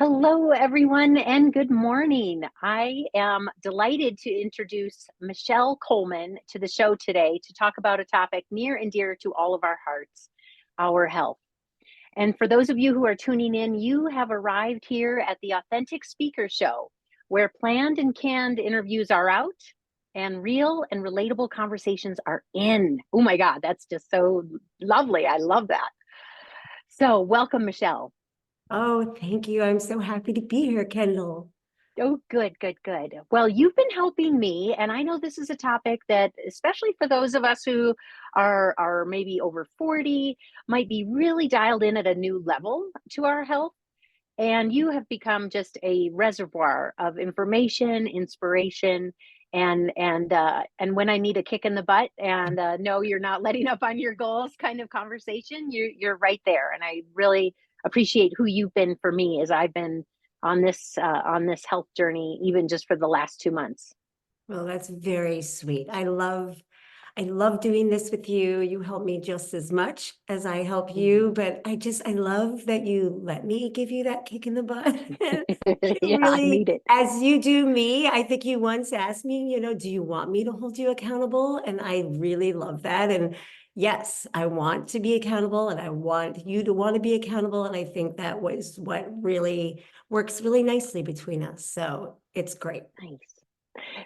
Hello, everyone, and good morning. I am delighted to introduce Michelle Colman to the show today to talk about a topic near and dear to all of our hearts, our health. And for those of you who are tuning in, you have arrived here at the Authentic Speaker Show, where planned and canned interviews are out and real and relatable conversations are in. Oh my God, that's just so lovely. I love that. So, welcome, Michelle. Oh, thank you. I'm so happy to be here, Kendall. Oh, good, good, good. Well, you've been helping me, and I know this is a topic that, especially for those of us who are maybe over 40, might be really dialed in at a new level to our health. And you have become just a reservoir of information, inspiration, and when I need a kick in the butt and no, you're not letting up on your goals kind of conversation, you're right there. And I really appreciate who you've been for me as I've been on this health journey, even just for the last 2 months. Well, that's very sweet. I love doing this with you. You help me just as much as I help you, but I love that you let me give you that kick in the butt. You Yeah, I need really, it. as you do me, I think you once asked me, do you want me to hold you accountable? And I really love that. And yes, I want to be accountable and I want you to want to be accountable. And I think that was what really works really nicely between us. So it's great. Nice.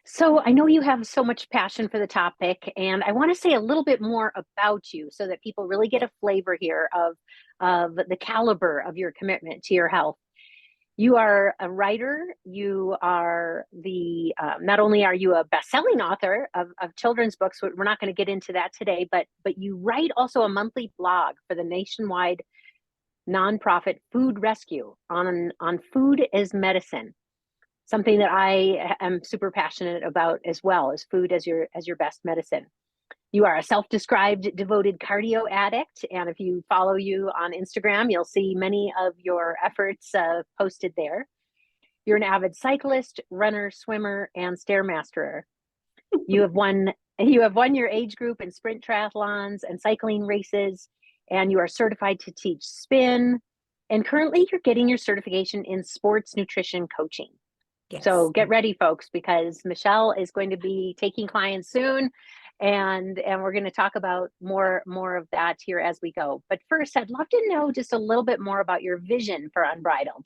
So I know you have so much passion for the topic, and I want to say a little bit more about you so that people really get a flavor here of the caliber of your commitment to your health. You are a writer. You are not only are you a best-selling author of children's books, we're not going to get into that today, but you write also a monthly blog for the nationwide nonprofit FoodRescue on food as medicine, something that I am super passionate about as well, as food as your best medicine. You are a self-described devoted cardio addict, and if you follow you on Instagram, you'll see many of your efforts posted there. You're an avid cyclist, runner, swimmer, and stairmasterer. You have won you have won your age group in sprint triathlons and cycling races, and you are certified to teach spin. And currently, you're getting your certification in sports nutrition coaching. So Yes. get ready, folks, because Michelle is going to be taking clients soon, and we're going to talk about more of that here as we go. But first, I'd love to know just a little bit more about your vision for Unbridled.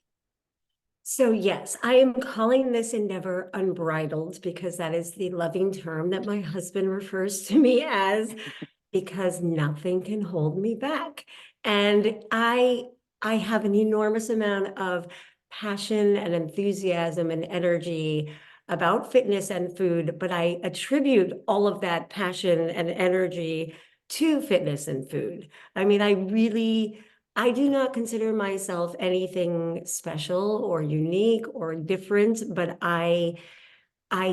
So yes, I am calling this endeavor unbridled because that is the loving term that my husband refers to me as, because nothing can hold me back. And I have an enormous amount of passion and enthusiasm and energy about fitness and food, but I attribute all of that passion and energy to fitness and food. I mean, I do not consider myself anything special or unique or different, but I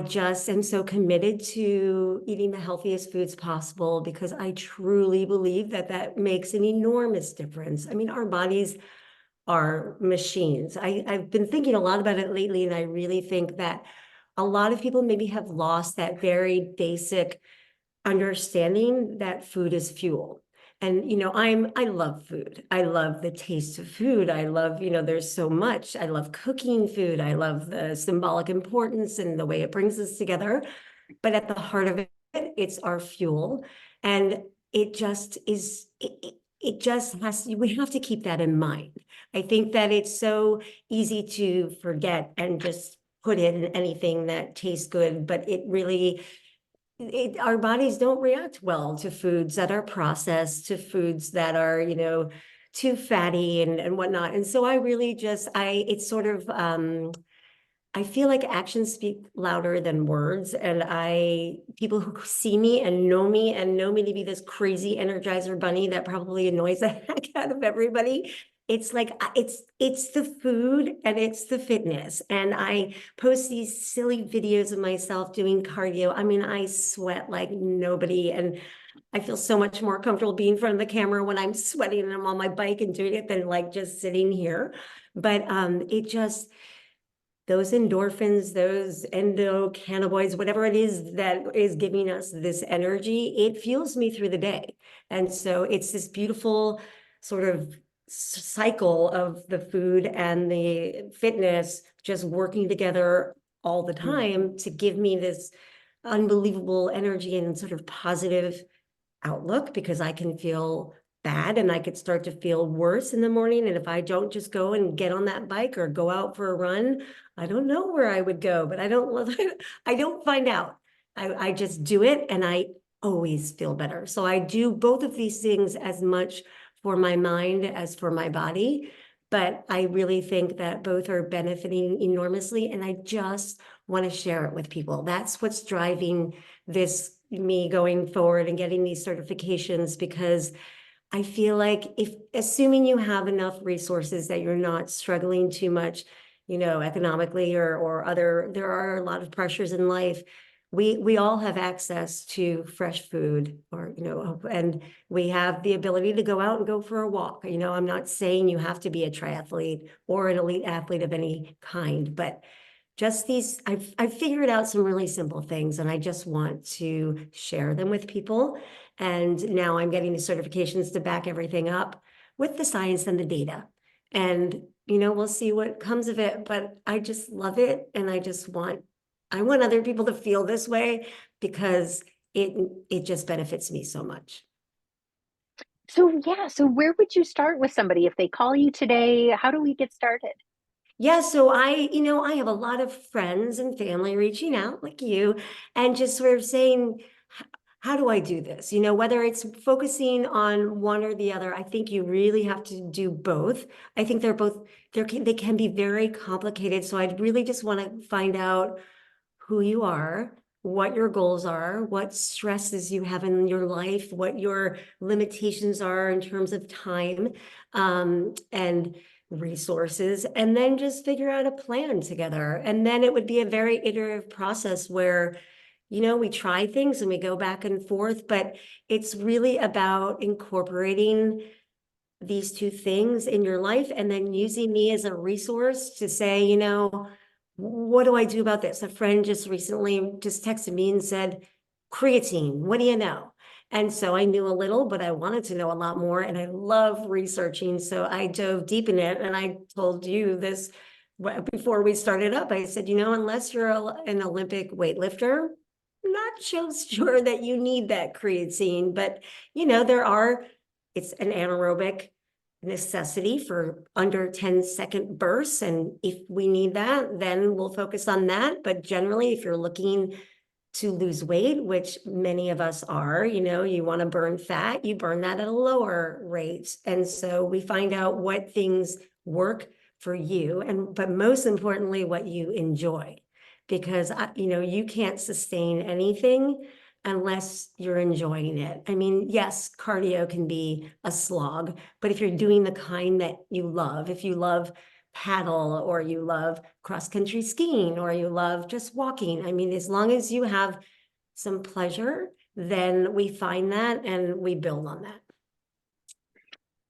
just am so committed to eating the healthiest foods possible because I truly believe that that makes an enormous difference. I mean, our bodies are machines. I've been thinking a lot about it lately, and I really think that a lot of people maybe have lost that very basic understanding that food is fuel. And I love food. I love the taste of food. I love, there's so much. I love cooking food. I love the symbolic importance and the way it brings us together. But at the heart of it, it's our fuel. And it just is, it just has, we have to keep that in mind. I think that it's so easy to forget and just put in anything that tastes good, but it really, our bodies don't react well to foods that are processed, to foods that are, too fatty and whatnot. And so I really just, it's sort of, I feel like actions speak louder than words. And people who see me and know me to be this crazy Energizer bunny that probably annoys the heck out of everybody. It's like, it's the food and it's the fitness. And I post these silly videos of myself doing cardio. I mean, I sweat like nobody. And I feel so much more comfortable being in front of the camera when I'm sweating and I'm on my bike and doing it than like just sitting here. But it just, those endorphins, those endocannabinoids, whatever it is that is giving us this energy, it fuels me through the day. And so it's this beautiful sort of cycle of the food and the fitness just working together all the Mm. time to give me this unbelievable energy and sort of positive outlook, because I can feel bad and I could start to feel worse in the morning. And if I don't just go and get on that bike or go out for a run, I don't know where I would go, but I don't find out. I just do it and I always feel better. So I do both of these things as much for my mind as for my body. But I really think that both are benefiting enormously. And I just want to share it with people. That's what's driving this, me going forward and getting these certifications, because I feel like, if assuming you have enough resources that you're not struggling too much, economically or other, there are a lot of pressures in life. We all have access to fresh food, or and we have the ability to go out and go for a walk. I'm not saying you have to be a triathlete or an elite athlete of any kind, but just these, I've figured out some really simple things, and I just want to share them with people. And now I'm getting the certifications to back everything up with the science and the data. And, we'll see what comes of it, but I just love it. And I want other people to feel this way, because it just benefits me so much. So yeah, so where would you start with somebody if they call you today? How do we get started? Yeah, so I have a lot of friends and family reaching out like you, and just sort of saying, how do I do this? Whether it's focusing on one or the other, I think you really have to do both. I think they can be very complicated. So I'd really just want to find out who you are, what your goals are, what stresses you have in your life, what your limitations are in terms of time, and resources, and then just figure out a plan together. And then it would be a very iterative process where, we try things and we go back and forth, but it's really about incorporating these two things in your life and then using me as a resource to say, what do I do about this? A friend just recently just texted me and said, creatine, what do you know? And so I knew a little, but I wanted to know a lot more. And I love researching. So I dove deep in it. And I told you this before we started up. I said, unless you're an Olympic weightlifter, I'm not so sure that you need that creatine. But, it's an anaerobic necessity for under 10-second bursts. And if we need that, then we'll focus on that. But generally, if you're looking to lose weight, which many of us are, you want to burn fat, you burn that at a lower rate. And so we find out what things work for you, but most importantly, what you enjoy. Because, you can't sustain anything unless you're enjoying it. I mean, yes, cardio can be a slog, but if you're doing the kind that you love, if you love paddle, or you love cross-country skiing, or you love just walking, I mean, as long as you have some pleasure, then we find that and we build on that.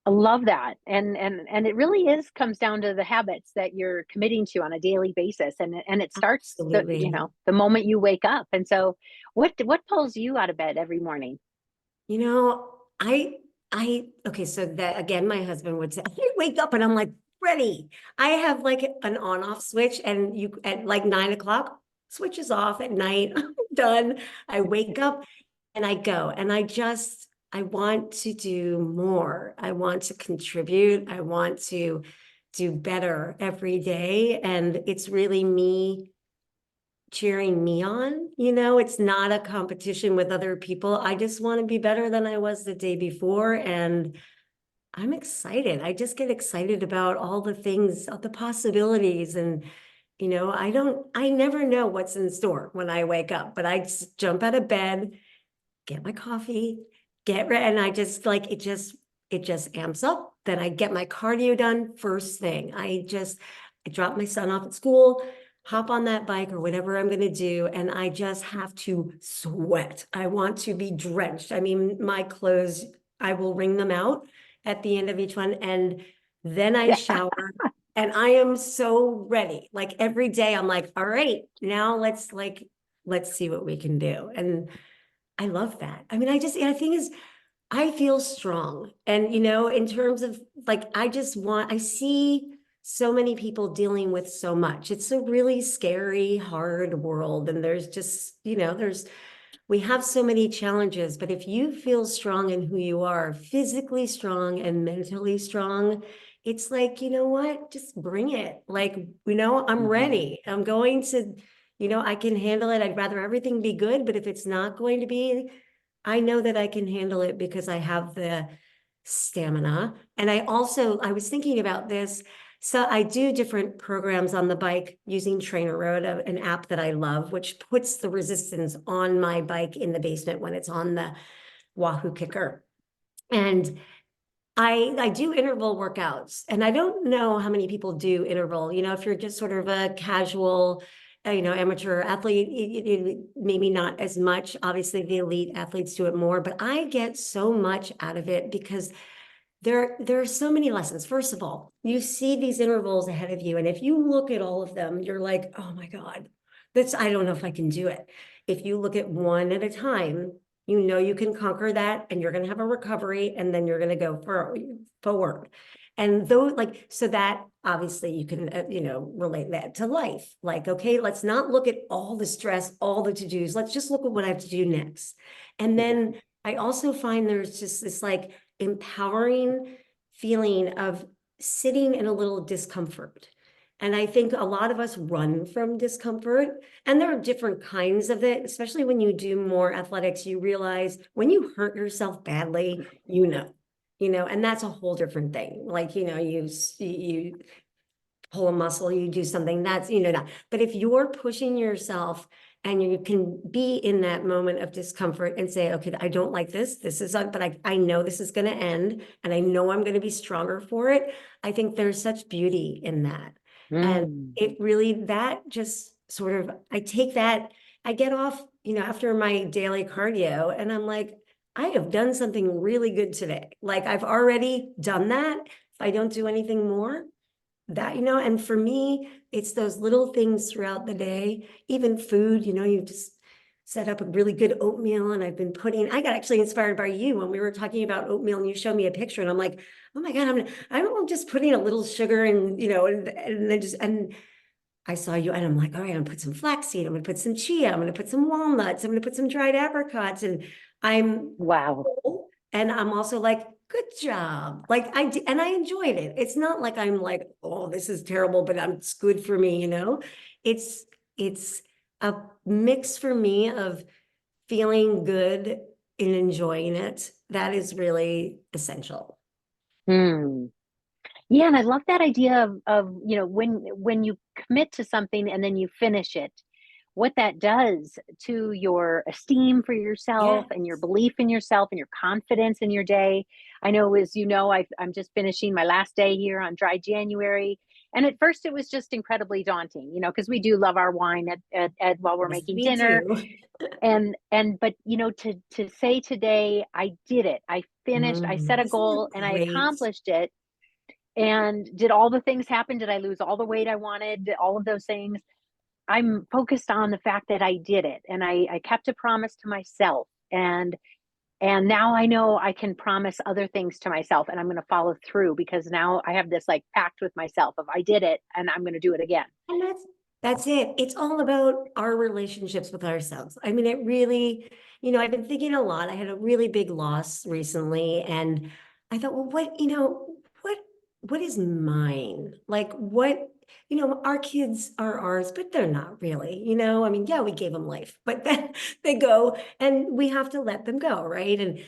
I love that. And it really is comes down to the habits that you're committing to on a daily basis. And it starts Absolutely. the moment you wake up. And so what pulls you out of bed every morning? You know, okay, so that again, my husband would say, I wake up and I'm like, ready. I have like an on-off switch, and you at like 9 o'clock, switches off at night. I'm done. I wake up and I go, and I want to do more. I want to contribute. I want to do better every day. And it's really me cheering me on. It's not a competition with other people. I just want to be better than I was the day before. And I'm excited. I just get excited about all the things, the possibilities. And, I never know what's in store when I wake up, but I just jump out of bed, get my coffee, get ready. And I just like, it just amps up. Then I get my cardio done first thing. I drop my son off at school, hop on that bike or whatever I'm going to do. And I just have to sweat. I want to be drenched. I mean, my clothes, I will wring them out at the end of each one. And then I Yeah. shower and I am so ready. Like every day I'm like, all right, now let's see what we can do. And I love that. I mean, I think is I feel strong. And, in terms of like, I see so many people dealing with so much. It's a really scary, hard world. And there's just, we have so many challenges. But if you feel strong in who you are, physically strong and mentally strong, it's like, you know what? Just bring it. Like, I'm Mhm. ready. I'm going to, I can handle it. I'd rather everything be good. But if it's not going to be, I know that I can handle it because I have the stamina. And I was thinking about this. So I do different programs on the bike using Trainer Road, an app that I love, which puts the resistance on my bike in the basement when it's on the Wahoo kicker. And I do interval workouts, and I don't know how many people do interval. If you're just sort of a casual, amateur athlete, maybe not as much. Obviously, the elite athletes do it more, but I get so much out of it because there are so many lessons. First of all, you see these intervals ahead of you, and if you look at all of them, you're like, oh my God, I don't know if I can do it. If you look at one at a time, you can conquer that, and you're going to have a recovery, and then you're going to go forward. And though, like, so that obviously you can, relate that to life. Like, okay, let's not look at all the stress, all the to-dos. Let's just look at what I have to do next. And Yeah. then I also find there's just this like empowering feeling of sitting in a little discomfort. And I think a lot of us run from discomfort, and there are different kinds of it, especially when you do more athletics. You realize when you hurt yourself badly, and that's a whole different thing. Like, you pull a muscle, you do something that's, not. But if you're pushing yourself and you can be in that moment of discomfort and say, okay, I don't like this. This is, but I know this is going to end, and I know I'm going to be stronger for it. I think there's such beauty in that. And Mm. it really, that just sort of, I take that, I get off, after my daily cardio, and I'm like, I have done something really good today. Like, I've already done that. If I don't do anything more, that, and for me, it's those little things throughout the day, even food, you just set up a really good oatmeal, and I got actually inspired by you when we were talking about oatmeal, and you showed me a picture, and I'm like, oh my God, I'm just putting a little sugar and, and then and I saw you, and I'm like, all right, I'm gonna put some flaxseed, I'm gonna put some chia, I'm gonna put some walnuts, I'm gonna put some dried apricots, and I'm Wow. full, and I'm also like, good job. Like and I enjoyed it. It's not like I'm like, oh, this is terrible, but it's good for me, It's it's a mix for me of feeling good and enjoying it. That is really essential. Mm. Yeah, and I love that idea of when you commit to something and then you finish it, what that does to your esteem for yourself Yeah. and your belief in yourself and your confidence in your day. I know, as you know, I'm just finishing my last day here on dry January. And at first it was just incredibly daunting, because we do love our wine at while we're Yes, making we dinner. do. And but to say today I did it, I finished, I set a Isn't goal that and I great? accomplished it. And did all the things happen? Did I lose all the weight I wanted? All of those things? I'm focused on the fact that I did it, and I kept a promise to myself. And now I know I can promise other things to myself, and I'm going to follow through because now I have this like pact with myself of I did it and I'm going to do it again. And that's it. It's all about our relationships with ourselves. I mean, it really, I've been thinking a lot. I had a really big loss recently, and I thought, well, what what is mine? Like what, our kids are ours, but they're not really, I mean, yeah, we gave them life, but then they go, and we have to let them go, right? And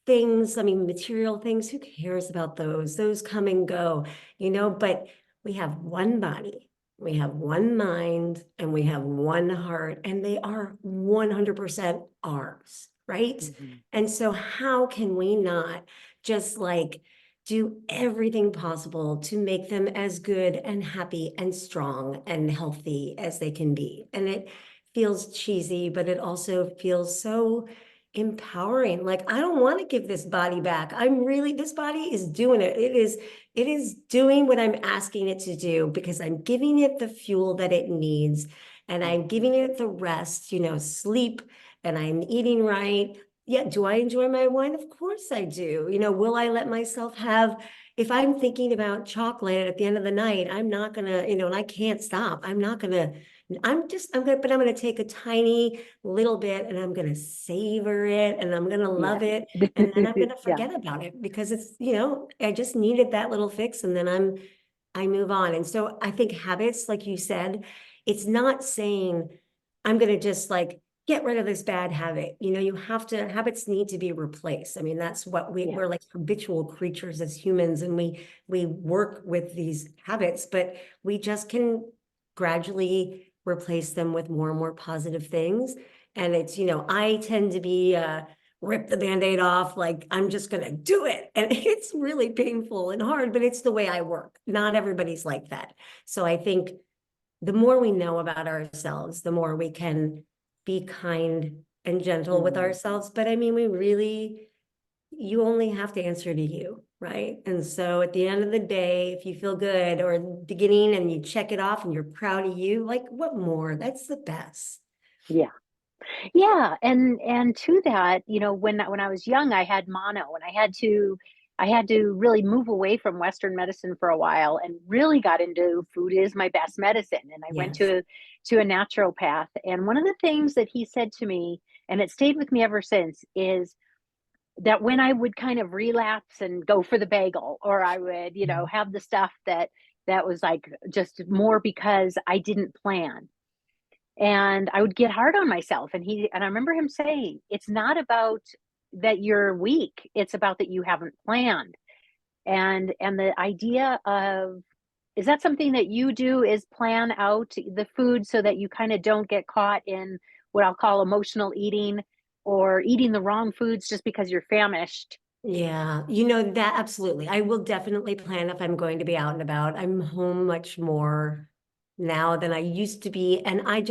things, I mean, material things, who cares about those? Those come and go, but we have one body, we have one mind, and we have one heart, and they are 100% ours, right? Mhm. And so how can we not just like do everything possible to make them as good and happy and strong and healthy as they can be? And it feels cheesy, but it also feels so empowering. Like, I don't want to give this body back. This body is doing it. It is doing what I'm asking it to do because I'm giving it the fuel that it needs, and I'm Mhm. giving it the rest, sleep, and I'm eating right. yeah, do I enjoy my wine? Of course I do. Will I let myself have, if I'm thinking about chocolate at the end of the night, I'm not gonna, and I can't stop. I'm not gonna, but I'm gonna take a tiny little bit and I'm gonna savor it and I'm gonna Yeah. love it. And then I'm gonna Yeah. forget about it because it's, I just needed that little fix and then I move on. And so I think habits, like you said, it's not saying I'm gonna just like get rid of this bad habit. Habits need to be replaced. I mean, that's what Yeah. we're like habitual creatures as humans, and we work with these habits, but we just can gradually replace them with more and more positive things. And it's, I tend to be rip the band-aid off, like I'm just gonna do it. And it's really painful and hard, but it's the way I work. Not everybody's like that. So I think the more we know about ourselves, the more we can be kind and gentle with Mm. ourselves. But I mean, you only have to answer to you, right? And so at the end of the day, if you feel good or beginning and you check it off and you're proud of you, like what more? That's the best. Yeah. Yeah, and to that, when I was young, I had mono, and I had to really move away from Western medicine for a while, and really got into food is my best medicine. And I went Yes. to a naturopath, and one of the things that he said to me, and it stayed with me ever since, is that when I would kind of relapse and go for the bagel, or I would, have the stuff that was like just more because I didn't plan, and I would get hard on myself. And I remember him saying, "It's not about that you're weak, it's about that you haven't planned." And the idea of, is that something that you do, is plan out the food so that you kind of don't get caught in what I'll call emotional eating, or eating the wrong foods just because you're famished? Yeah, that absolutely. I will definitely plan if I'm going to be out and about. I'm home much more now than I used to be, and I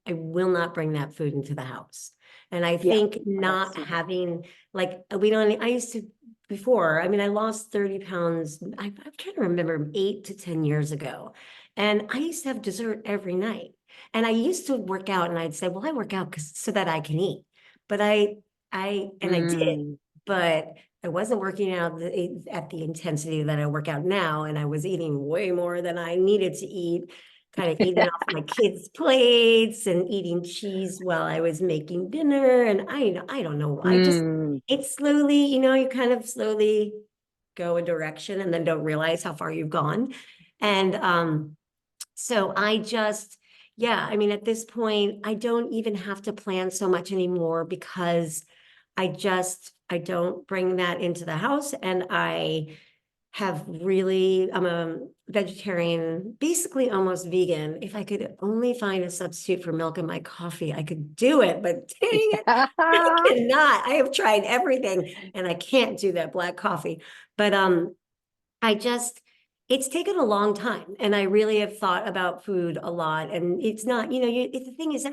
will not bring that food into the house. And I Yeah. think Well, that's not smart. having, like, we don't, I used to before, I mean, I lost 30 pounds. I'm trying to remember 8 to 10 years ago. And I used to have dessert every night. And I used to work out and I'd say, well, I work out because so that I can eat. But and I did, Mm. but I wasn't working out at the intensity that I work out now, and I was eating way more than I needed to eat, kind of eating off my kids' plates and eating cheese while I was making dinner. And I don't know, Mm. it slowly, you kind of slowly go a direction and then don't realize how far you've gone. And so yeah, I mean, at this point, I don't even have to plan so much anymore because I don't bring that into the house. And I'm a vegetarian, basically almost vegan. If I could only find a substitute for milk in my coffee, I could do it. But dang it, I cannot. I have tried everything and I can't do that black coffee. But I just, it's taken a long time, and I really have thought about food a lot. And it's not, the thing is,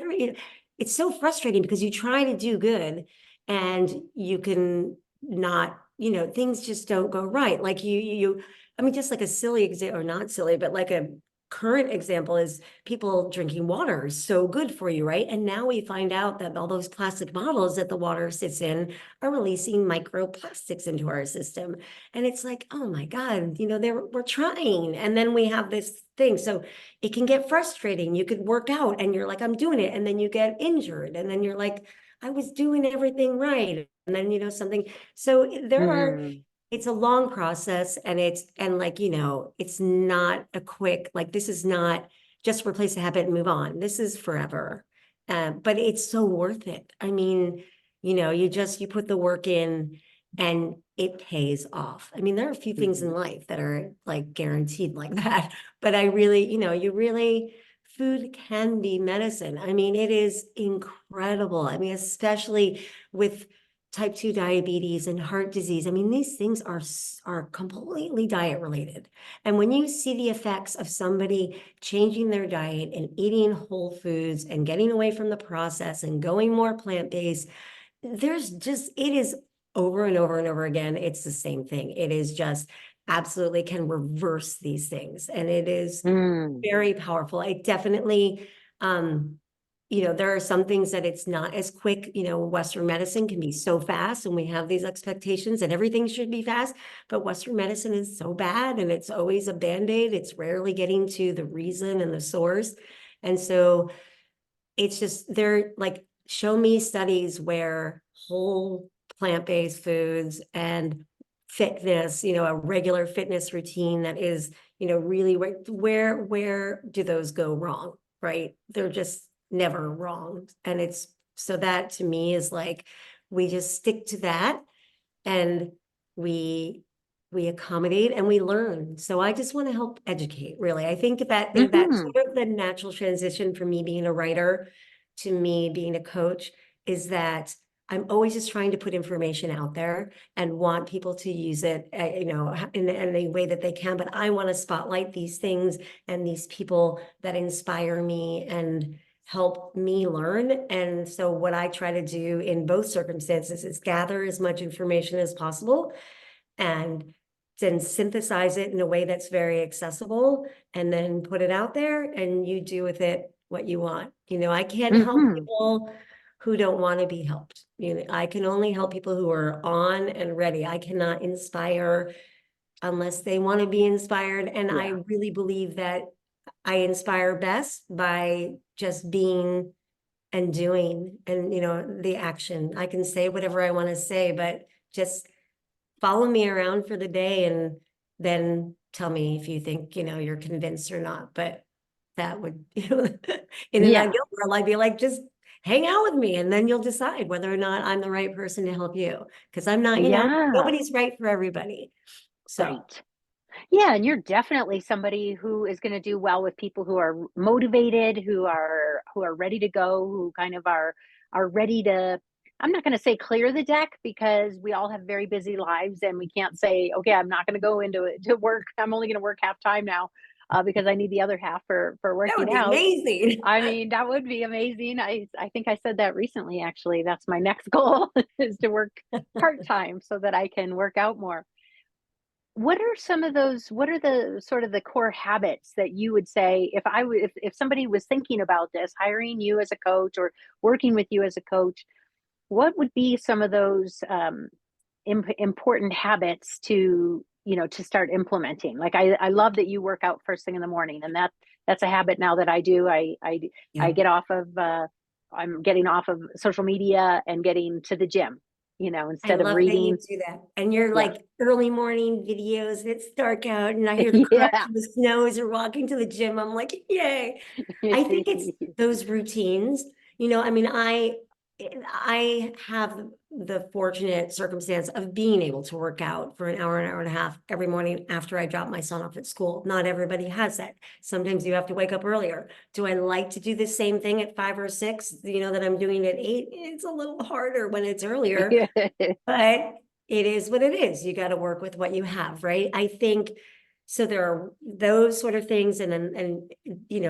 it's so frustrating because you try to do good, and you can not, things just don't go right. Like I mean, just like a silly example, or not silly, but like a current example is people drinking water is so good for you, right? And now we find out that all those plastic bottles that the water sits in are releasing microplastics into our system. And it's like, oh my God, we're trying. And then we have this thing. So it can get frustrating. You could work out and you're like, I'm doing it. And then you get injured. And then you're like, I was doing everything right. And then, something. So Mm. it's a long process, and it's not a quick, like, this is not just replace the habit and move on. This is forever. But it's so worth it. I mean, you put the work in and it pays off. I mean, there are a few things in Mhm. life that are like guaranteed like that, but I really, food can be medicine. I mean, it is incredible. I mean, especially with type 2 diabetes and heart disease. I mean, these things are completely diet related. And when you see the effects of somebody changing their diet and eating whole foods and getting away from the process and going more plant-based, it is over and over and over again. It's the same thing. It is just absolutely can reverse these things. And it is Mm. very powerful. I definitely, there are some things that it's not as quick. Western medicine can be so fast, and we have these expectations that everything should be fast, but Western medicine is so bad, and it's always a Band-Aid. It's rarely getting to the reason and the source. And so it's just, they're like, show me studies where whole plant-based foods and fitness, a regular fitness routine that is, really where do those go wrong, right? They're just never wrong. And it's, so that to me is like, we just stick to that, and we accommodate and we learn. So I just want to help educate, really. I think that's Hmm. sort of the natural transition for me being a writer to me being a coach, is that I'm always just trying to put information out there and want people to use it, in any way that they can. But I want to spotlight these things and these people that inspire me and help me learn. And so what I try to do in both circumstances is gather as much information as possible and then synthesize it in a way that's very accessible, and then put it out there, and you do with it what you want. I can't help Hmm. people who don't want to be helped. I can only help people who are on and ready. I cannot inspire unless they want to be inspired. And I Yeah. really believe that I inspire best by just being and doing, and the action. I can say whatever I want to say, but just follow me around for the day, and then tell me if you think, you're convinced or not. But that would, in an Yeah. ideal world, I'd be like, just hang out with me, and then you'll decide whether or not I'm the right person to help you. Because I'm not, Yeah. nobody's right for everybody. So Right. Yeah, and you're definitely somebody who is going to do well with people who are motivated, who are ready to go, who kind of are ready to, I'm not going to say clear the deck, because we all have very busy lives and we can't say, okay, I'm not going to go into it to work. I'm only going to work half time now, because I need the other half for that would working be out. amazing. I mean, that would be amazing. I think I said that recently, actually. That's my next goal is to work part-time so that I can work out more. What are some of those, what are the sort of the core habits that you would say, if I would, if somebody was thinking about this, hiring you as a coach or working with you as a coach, what would be some of those important habits to, to start implementing? Like I love that you work out first thing in the morning, and that's a habit now that I do. I Yeah. get off of I'm getting off of social media and getting to the gym, I instead of love that you reading. do that. And you're Yeah. like early morning videos, and it's dark out, and I hear the crunch Yeah. of the snow as you're walking to the gym. I'm like, yay. I think it's those routines. I mean, I have the fortunate circumstance of being able to work out for an hour and a half every morning after I drop my son off at school. Not everybody has that. Sometimes you have to wake up earlier. Do I like to do the same thing at 5 or 6, that I'm doing at 8? It's a little harder when it's earlier, but it is what it is. You got to work with what you have, right? I think so. There are those sort of things, and then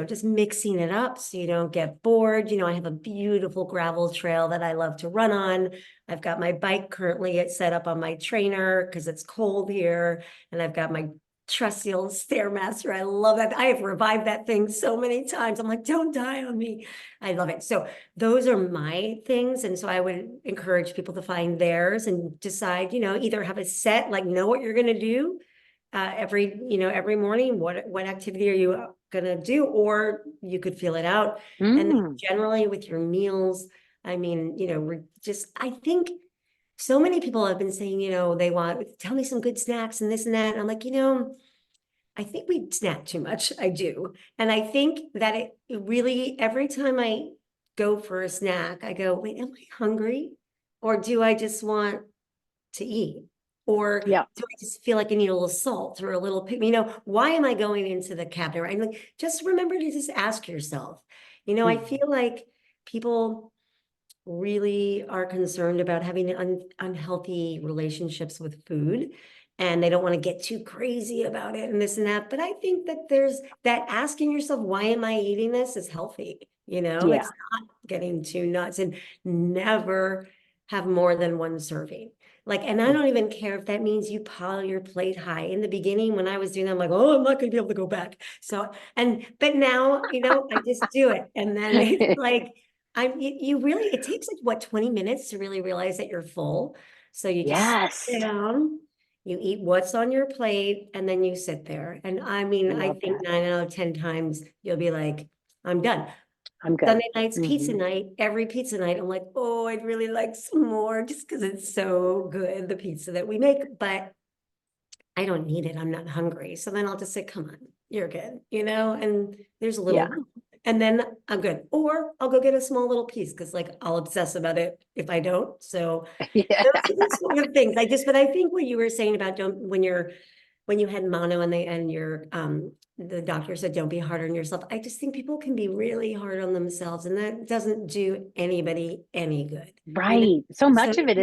just mixing it up so you don't get bored. I have a beautiful gravel trail that I love to run on. I've got my bike currently it's set up on my trainer because it's cold here, and I've got my trusty old Stairmaster. I love that. I have revived that thing so many times. I'm like, don't die on me. I love it. So those are my things. And so I would encourage people to find theirs and decide, either have a set, like know what you're going to do every morning. What activity are you going to do? Or you could feel it out. And then Mm, generally with your meals, I mean, I think so many people have been saying, they want, tell me some good snacks and this and that. And I'm like, I think we snack too much. I do. And I think that it really, every time I go for a snack, I go, wait, am I hungry? Or do I just want to eat? Or yeah. do I just feel like I need a little salt or a little pick? Why am I going into the cabinet? Right? Like, just remember to just ask yourself. I Mm, feel like people really are concerned about having unhealthy relationships with food, and they don't want to get too crazy about it and this and that. But I think that there's that asking yourself, why am I eating this, is healthy. yeah. It's not getting too nuts, and never have more than one serving. Like, and I Mm. don't even care if that means you pile your plate high. In the beginning, when I was doing that, I'm like, oh, I'm not going to be able to go back. So, but now, I just do it. And then it's like, You really, it takes like what, 20 minutes to really realize that you're full. So you just sit Yes. down, you eat what's on your plate, and then you sit there. And I mean, I I love think that. 9 out of 10 times you'll be like, I'm done. I'm good. Sunday night's pizza Hmm. night. Every pizza night, I'm like, oh, I'd really like some more just because it's so good, the pizza that we make. But I don't need it. I'm not hungry. So then I'll just say, come on, you're good, and there's a Yeah. little, and then I'm good. Or I'll go get a small little piece because like I'll obsess about it if I don't. So Yeah. those are the sort of things. But I think what you were saying about don't, when you had mono and the doctor said, don't be hard on yourself. I just think people can be really hard on themselves and that doesn't do anybody any good, Right. So So much of it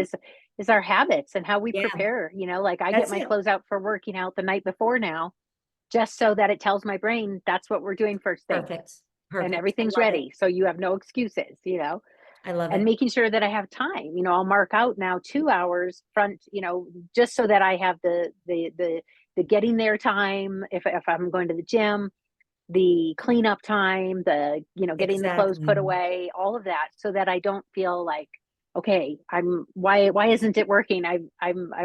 is our habits and how we yeah, prepare, like I get that's my it. clothes out for working out the night before now, just so that it tells my brain that's what we're doing first thing Perfect. and Perfect. I everything's love it. ready. So you have no excuses. I love And it. making sure that I have time. I'll mark out now 2 hours just so that I have the getting there time if I'm going to the gym, the cleanup time, getting the clothes put Exactly. away, all of that, so that I don't feel like, okay, why isn't it working? I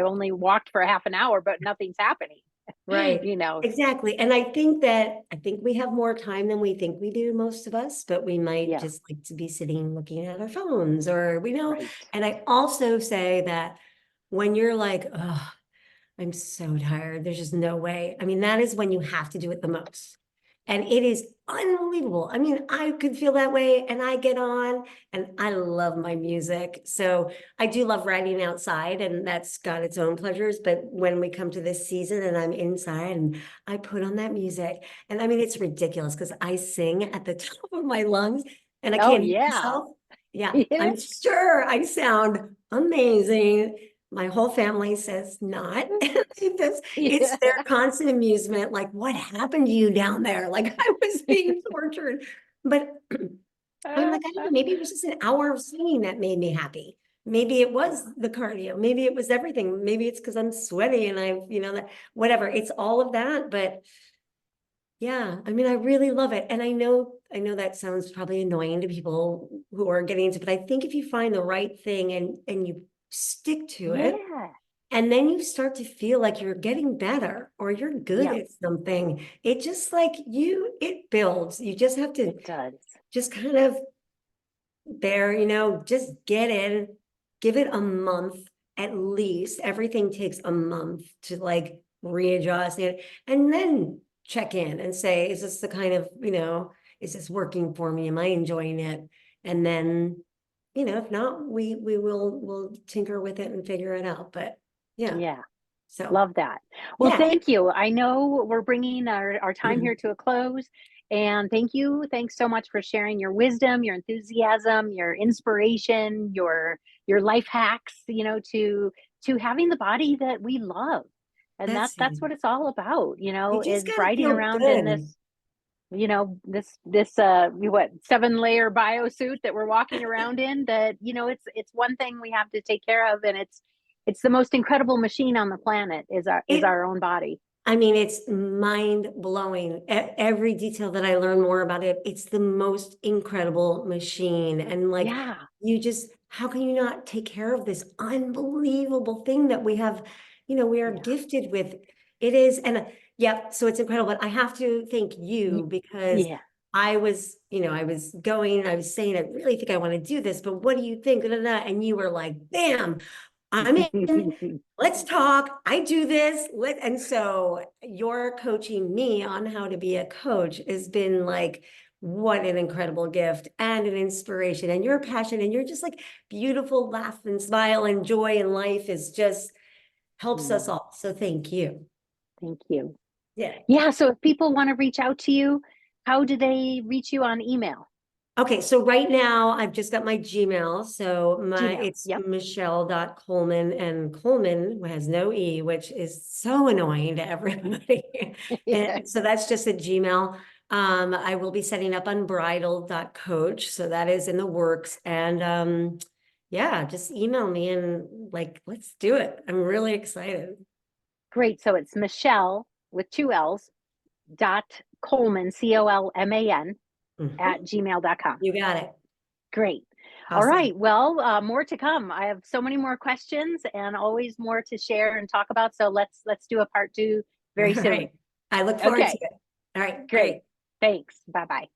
only walked for a half an hour, but nothing's happening. Right. you know, Exactly. And I think we have more time than we think we do, most of us, but we might yeah, just like to be sitting looking at our phones or right. and I also say that when you're like, oh, I'm so tired. There's just no way. I mean, that is when you have to do it the most. And it is unbelievable. I mean, I could feel that way and I get on and I love my music. So I do love riding outside and that's got its own pleasures. But when we come to this season and I'm inside and I put on that music, and I mean, it's ridiculous because I sing at the top of my lungs and I Oh can't hear yeah. myself. Yeah, I'm sure I sound amazing. My whole family says not. It's Yeah. their constant amusement. Like, what happened to you down there? Like, I was being tortured. But I'm like, I don't know, maybe it was just an hour of singing that made me happy. Maybe it Yeah. was the cardio. Maybe it was everything. Maybe it's because I'm sweaty and that whatever. It's all of that. But yeah, I mean, I really love it. And I know that sounds probably annoying to people who are getting into, but I think if you find the right thing and you stick to it, Yeah. and then you start to feel like you're getting better or you're good Yeah. at something. It just like it builds. You just have to It does. just kind of just get in, give it a month at least. Everything takes a month to like readjust it and then check in and say, is this the kind of, is this working for me? Am I enjoying it? And then, if not, we'll tinker with it and figure it out. But yeah. Yeah. So, Love that. Well, yeah. thank you. I know we're bringing our time Mhm. here to a close. And thank you. Thanks so much for sharing your wisdom, your enthusiasm, your inspiration, your life hacks, to having the body that we love. And That's that's it. what it's all about, You just is got to riding feel around in good. this what 7-layer biosuit that we're walking around in, that it's one thing we have to take care of, and it's the most incredible machine on the planet is It, our own body. I mean, it's mind blowing. Every detail that I learn more about it, it's the most incredible machine. And like, Yeah. how can you not take care of this unbelievable thing that we have, we are Yeah. gifted with? It is. And yeah, so it's incredible. But I have to thank Y- you because yeah. I was going, I was saying, I really think I want to do this, but what do you think? And you were like, bam, I'm in. Let's talk. I do this. And so you're coaching me on how to be a coach has been like, what an incredible gift and an inspiration. And your passion and you're just like beautiful, laugh and smile and joy in life is just helps us Mm, all. So thank you. thank you. Yeah. Yeah, so if people want to reach out to you, how do they reach you on email? Okay, so right now I've just got my Gmail. So Gmail. it's Yep. michelle.colman and Colman has no E, which is so annoying to everybody. And so that's just a Gmail. I will be setting up unbridled.coach. So that is in the works. And yeah, just email me and like, let's do it. I'm really excited. Great. So it's Michelle with two L's dot Colman, Colman, Mhm. at gmail.com. You got it. Great. All Awesome. right. Well, more to come. I have so many more questions and always more to share and talk about. So let's do a part two All very soon. right. I look forward to Okay. it. All right, Great. great. Thanks. Bye bye.